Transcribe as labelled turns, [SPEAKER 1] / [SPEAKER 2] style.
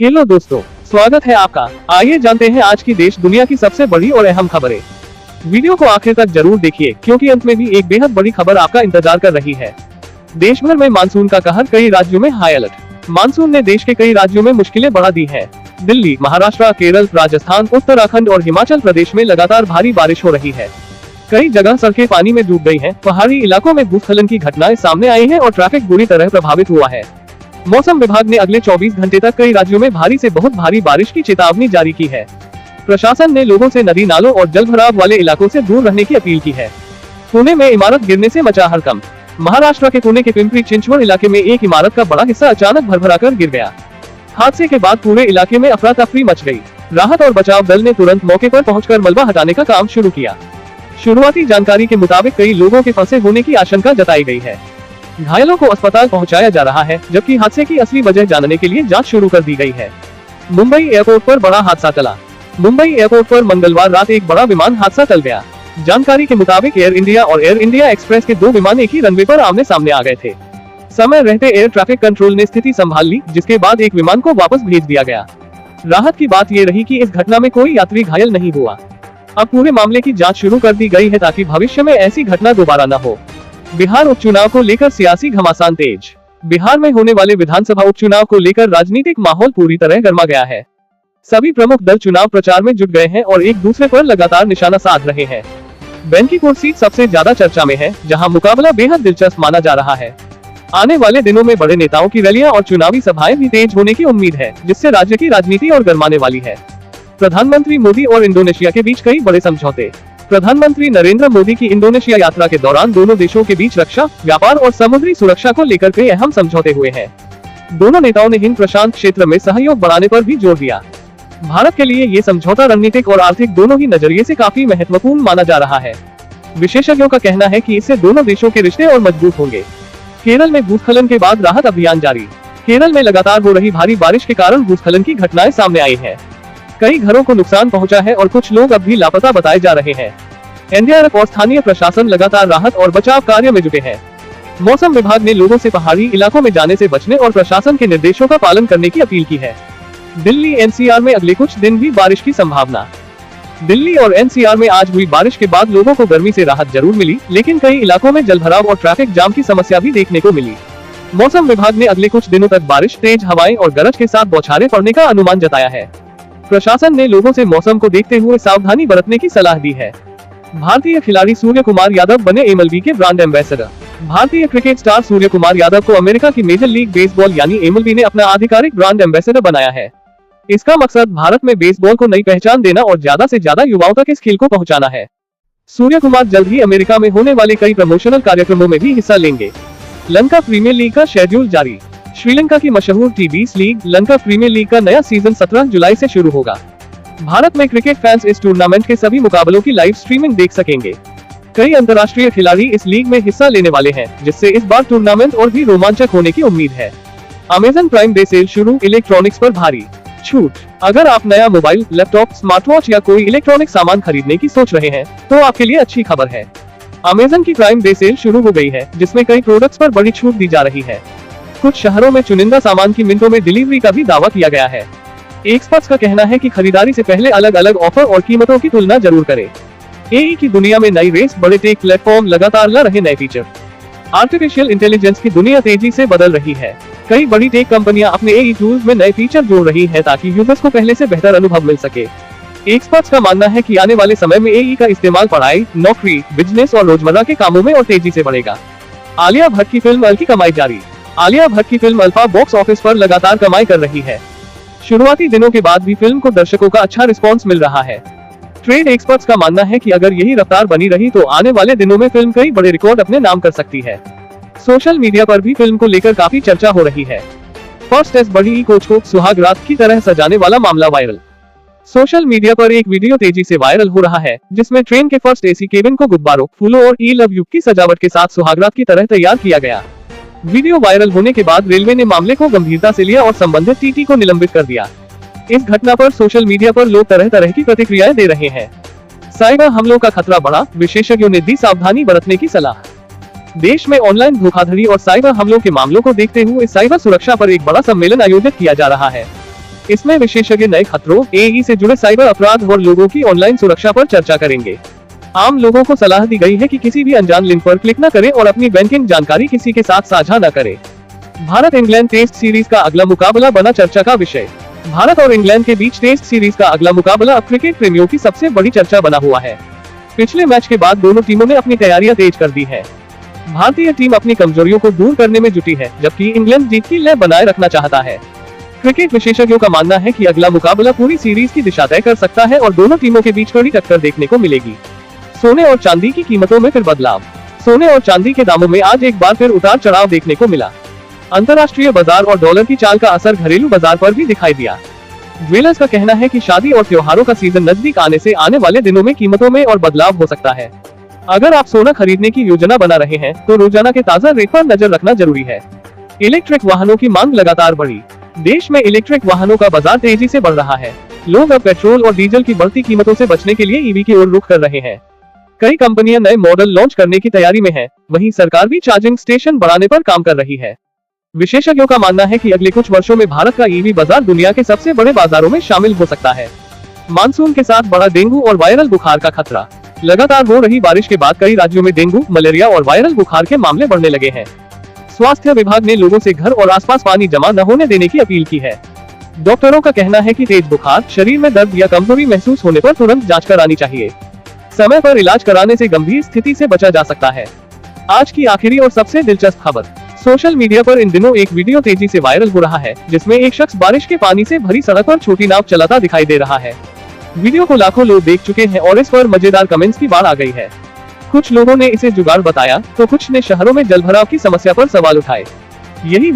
[SPEAKER 1] Hello दोस्तों, स्वागत है आपका। आइए जानते हैं आज की देश दुनिया की सबसे बड़ी और अहम खबरें। वीडियो को आखिर तक जरूर देखिए क्योंकि अंत में भी एक बेहद बड़ी खबर आपका इंतजार कर रही है। देश भर में मानसून का कहर, कई राज्यों में हाई अलर्ट। मानसून ने देश के कई राज्यों में मुश्किलें बढ़ा दी है। दिल्ली, महाराष्ट्र, केरल, राजस्थान, उत्तराखंड और हिमाचल प्रदेश में लगातार भारी बारिश हो रही है। कई जगह सड़कें पानी में डूब गई हैं, पहाड़ी इलाकों में भूस्खलन की घटनाएं सामने आई हैं और ट्रैफिक बुरी तरह प्रभावित हुआ है। मौसम विभाग ने अगले 24 घंटे तक कई राज्यों में भारी से बहुत भारी बारिश की चेतावनी जारी की है। प्रशासन ने लोगों से नदी नालों और जलभराव वाले इलाकों से दूर रहने की अपील की है। पुणे में इमारत गिरने से मचा हड़कंप। महाराष्ट्र के पुणे के पिंपरी चिंचवड इलाके में एक इमारत का बड़ा हिस्सा अचानक भरभराकर गिर गया। हादसे के बाद पूरे इलाके में अफरा तफरी मच गई। राहत और बचाव दल ने तुरंत मौके पर पहुंचकर मलबा हटाने का काम शुरू किया। शुरुआती जानकारी के मुताबिक कई लोगों के फंसे होने की आशंका जताई गई है। घायलों को अस्पताल पहुंचाया जा रहा है, जबकि हादसे की असली वजह जानने के लिए जांच शुरू कर दी गई है। मुंबई एयरपोर्ट पर बड़ा हादसा टला। मुंबई एयरपोर्ट पर मंगलवार रात एक बड़ा विमान हादसा टल गया। जानकारी के मुताबिक एयर इंडिया और एयर इंडिया एक्सप्रेस के दो विमान एक ही रनवे पर आमने सामने आ गए थे। समय रहते एयर ट्रैफिक कंट्रोल ने स्थिति संभाल ली, जिसके बाद एक विमान को वापस भेज दिया गया। राहत की बात ये रही कि इस घटना में कोई यात्री घायल नहीं हुआ। अब पूरे मामले की जांच शुरू कर दी गई है ताकि भविष्य में ऐसी घटना दोबारा न हो। बिहार उपचुनाव को लेकर सियासी घमासान तेज। बिहार में होने वाले विधानसभा उपचुनाव को लेकर राजनीतिक माहौल पूरी तरह गर्मा गया है। सभी प्रमुख दल चुनाव प्रचार में जुट गए हैं और एक दूसरे पर लगातार निशाना साध रहे हैं। बेंकीपुर सीट सबसे ज्यादा चर्चा में है, जहां मुकाबला बेहद दिलचस्प माना जा रहा है। आने वाले दिनों में बड़े नेताओं की रैलियां और चुनावी सभाएं भी तेज होने की उम्मीद है, जिससे राज्य की राजनीति और गरमाने वाली है। प्रधानमंत्री मोदी और इंडोनेशिया के बीच कई बड़े समझौते। प्रधानमंत्री नरेंद्र मोदी की इंडोनेशिया यात्रा के दौरान दोनों देशों के बीच रक्षा, व्यापार और समुद्री सुरक्षा को लेकर कई अहम समझौते हुए हैं। दोनों नेताओं ने हिंद प्रशांत क्षेत्र में सहयोग बढ़ाने पर भी जोर दिया। भारत के लिए ये समझौता रणनीतिक और आर्थिक दोनों ही नजरिए से काफी महत्वपूर्ण माना जा रहा है। विशेषज्ञों का कहना है कि इससे दोनों देशों के रिश्ते और मजबूत होंगे। केरल में भूस्खलन के बाद राहत अभियान जारी। केरल में लगातार हो रही भारी बारिश के कारण भूस्खलन की घटनाएं सामने आई है। कई घरों को नुकसान पहुंचा है और कुछ लोग अब भी लापता बताए जा रहे हैं। एनडीआरएफ और स्थानीय प्रशासन लगातार राहत और बचाव कार्य में जुटे हैं। मौसम विभाग ने लोगों से पहाड़ी इलाकों में जाने से बचने और प्रशासन के निर्देशों का पालन करने की अपील की है। दिल्ली एनसीआर में अगले कुछ दिन भी बारिश की संभावना। दिल्ली और एनसीआर में आज हुई बारिश के बाद लोगों को गर्मी से राहत जरूर मिली, लेकिन कई इलाकों में जलभराव और ट्रैफिक जाम की समस्या भी देखने को मिली। मौसम विभाग ने अगले कुछ दिनों तक बारिश, तेज हवाएं और गरज के साथ बौछारें पड़ने का अनुमान जताया है। प्रशासन ने लोगों से मौसम को देखते हुए सावधानी बरतने की सलाह दी है। भारतीय खिलाड़ी सूर्य कुमार यादव बने एमएलबी के ब्रांड एम्बेसडर। भारतीय क्रिकेट स्टार सूर्य कुमार यादव को अमेरिका की मेजर लीग बेसबॉल यानी एमएलबी ने अपना आधिकारिक ब्रांड एम्बेसडर बनाया है। इसका मकसद भारत में बेसबॉल को नई पहचान देना और ज्यादा से ज्यादा युवाओं तक इस खेल को पहुंचाना है। सूर्य कुमार जल्द ही अमेरिका में होने वाले कई प्रमोशनल कार्यक्रमों में भी हिस्सा लेंगे। लंका प्रीमियर लीग का शेड्यूल जारी। श्रीलंका की मशहूर टी20 लीग लंका प्रीमियर लीग का नया सीजन 17 जुलाई से शुरू होगा। भारत में क्रिकेट फैंस इस टूर्नामेंट के सभी मुकाबलों की लाइव स्ट्रीमिंग देख सकेंगे। कई अंतर्राष्ट्रीय खिलाड़ी इस लीग में हिस्सा लेने वाले हैं, जिससे इस बार टूर्नामेंट और भी रोमांचक होने की उम्मीद है। अमेजन प्राइम डे सेल शुरू, इलेक्ट्रॉनिक्स पर भारी छूट। अगर आप नया मोबाइल, लैपटॉप, स्मार्टवॉच या कोई इलेक्ट्रॉनिक सामान खरीदने की सोच रहे हैं, तो आपके लिए अच्छी खबर है। अमेजन की प्राइम डे सेल शुरू हो गई है, जिसमें कई प्रोडक्ट्स पर बड़ी छूट दी जा रही है। कुछ शहरों में चुनिंदा सामान की मिनटों में डिलीवरी का भी दावा किया गया है। एक्सपर्ट्स का कहना है कि खरीदारी से पहले अलग अलग ऑफर और कीमतों की तुलना जरूर करें। एआई की दुनिया में नई रेस, बड़े टेक प्लेटफॉर्म लगातार ला रहे नए फीचर। आर्टिफिशियल इंटेलिजेंस की दुनिया तेजी से बदल रही है। कई बड़ी टेक कंपनियां अपने एआई टूल्स में नए फीचर जोड़ रही हैं ताकि यूजर्स को पहले से बेहतर अनुभव मिल सके। एक्सपर्ट्स का मानना है कि आने वाले समय में एआई का इस्तेमाल पढ़ाई, नौकरी, बिजनेस और रोजमर्रा के कामों में और तेजी से बढ़ेगा। आलिया भट्ट की फिल्म अल की कमाई जारी। आलिया भट्ट की फिल्म अल्फा बॉक्स ऑफिस पर लगातार कमाई कर रही है। शुरुआती दिनों के बाद भी फिल्म को दर्शकों का अच्छा रिस्पांस मिल रहा है। ट्रेड एक्सपर्ट्स का मानना है कि अगर यही रफ्तार बनी रही तो आने वाले दिनों में फिल्म कई बड़े रिकॉर्ड अपने नाम कर सकती है। सोशल मीडिया पर भी फिल्म को लेकर काफी चर्चा हो रही है। फर्स्ट एस बड़ी कोच को सुहाग रात की तरह सजाने वाला मामला वायरल। सोशल मीडिया पर एक वीडियो तेजी से वायरल हो रहा है, जिसमें ट्रेन के फर्स्ट एसी केबिन को गुब्बारों, फूलों और ई लव यू की सजावट के साथ सुहागरात की तरह तैयार किया गया। वीडियो वायरल होने के बाद रेलवे ने मामले को गंभीरता से लिया और संबंधित टीटी को निलंबित कर दिया। इस घटना पर सोशल मीडिया पर लोग तरह तरह की प्रतिक्रियाएं दे रहे हैं। साइबर हमलों का खतरा बढ़ा, विशेषज्ञों ने दी सावधानी बरतने की सलाह। देश में ऑनलाइन धोखाधड़ी और साइबर हमलों के मामलों को देखते हुए साइबर सुरक्षा पर एक बड़ा सम्मेलन आयोजित किया जा रहा है। इसमें विशेषज्ञ नए खतरों, एआई से जुड़े साइबर अपराध और लोगों की ऑनलाइन सुरक्षा पर चर्चा करेंगे। आम लोगों को सलाह दी गई है कि किसी भी अनजान लिंक पर क्लिक न करें और अपनी बैंकिंग जानकारी किसी के साथ साझा न करें। भारत इंग्लैंड टेस्ट सीरीज का अगला मुकाबला बना चर्चा का विषय। भारत और इंग्लैंड के बीच टेस्ट सीरीज का अगला मुकाबला अब क्रिकेट प्रेमियों की सबसे बड़ी चर्चा बना हुआ है। पिछले मैच के बाद दोनों टीमों ने अपनी तैयारियां तेज कर दी है। भारतीय टीम अपनी कमजोरियों को दूर करने में जुटी है, जबकि इंग्लैंड जीत की लय बनाए रखना चाहता है। क्रिकेट विशेषज्ञों का मानना है कि अगला मुकाबला पूरी सीरीज की दिशा तय कर सकता है और दोनों टीमों के बीच कड़ी टक्कर देखने को मिलेगी। सोने और चांदी की कीमतों में फिर बदलाव। सोने और चांदी के दामों में आज एक बार फिर उतार चढ़ाव देखने को मिला। अंतर्राष्ट्रीय बाजार और डॉलर की चाल का असर घरेलू बाजार पर भी दिखाई दिया। ज्वेलर्स का कहना है कि शादी और त्योहारों का सीजन नजदीक आने से आने वाले दिनों में कीमतों में और बदलाव हो सकता है। अगर आप सोना खरीदने की योजना बना रहे हैं तो रोजाना के ताजा रेट पर नजर रखना जरूरी है। इलेक्ट्रिक वाहनों की मांग लगातार बढ़ी। देश में इलेक्ट्रिक वाहनों का बाजार तेजी से बढ़ रहा है। लोग अब पेट्रोल और डीजल की बढ़ती कीमतों से बचने के लिए ईवी की ओर रुख कर रहे हैं। कई कंपनियां नए मॉडल लॉन्च करने की तैयारी में है, वहीं सरकार भी चार्जिंग स्टेशन बढ़ाने पर काम कर रही है। विशेषज्ञों का मानना है कि अगले कुछ वर्षों में भारत का ईवी बाजार दुनिया के सबसे बड़े बाजारों में शामिल हो सकता है। मानसून के साथ बढ़ा डेंगू और वायरल बुखार का खतरा। लगातार हो रही बारिश के बाद कई राज्यों में डेंगू, मलेरिया और वायरल बुखार के मामले बढ़ने लगे हैं। स्वास्थ्य विभाग ने लोगों से घर और आसपास पानी जमा न होने देने की अपील की है। डॉक्टरों का कहना है कि तेज बुखार, शरीर में दर्द या कमजोरी महसूस होने पर तुरंत जांच करानी चाहिए। समय पर इलाज कराने से गंभीर स्थिति से बचा जा सकता है। आज की आखिरी और सबसे दिलचस्प खबर। सोशल मीडिया पर इन दिनों एक वीडियो तेजी से वायरल हो रहा है, जिसमें एक शख्स बारिश के पानी से भरी सड़क पर छोटी नाव चलाता दिखाई दे रहा है। वीडियो को लाखों लोग देख चुके हैं और इस पर मजेदार कमेंट्स की बाढ़ आ गई है। कुछ लोगों ने इसे जुगाड़ बताया तो कुछ ने शहरों में जलभराव की समस्या पर सवाल उठाए। यही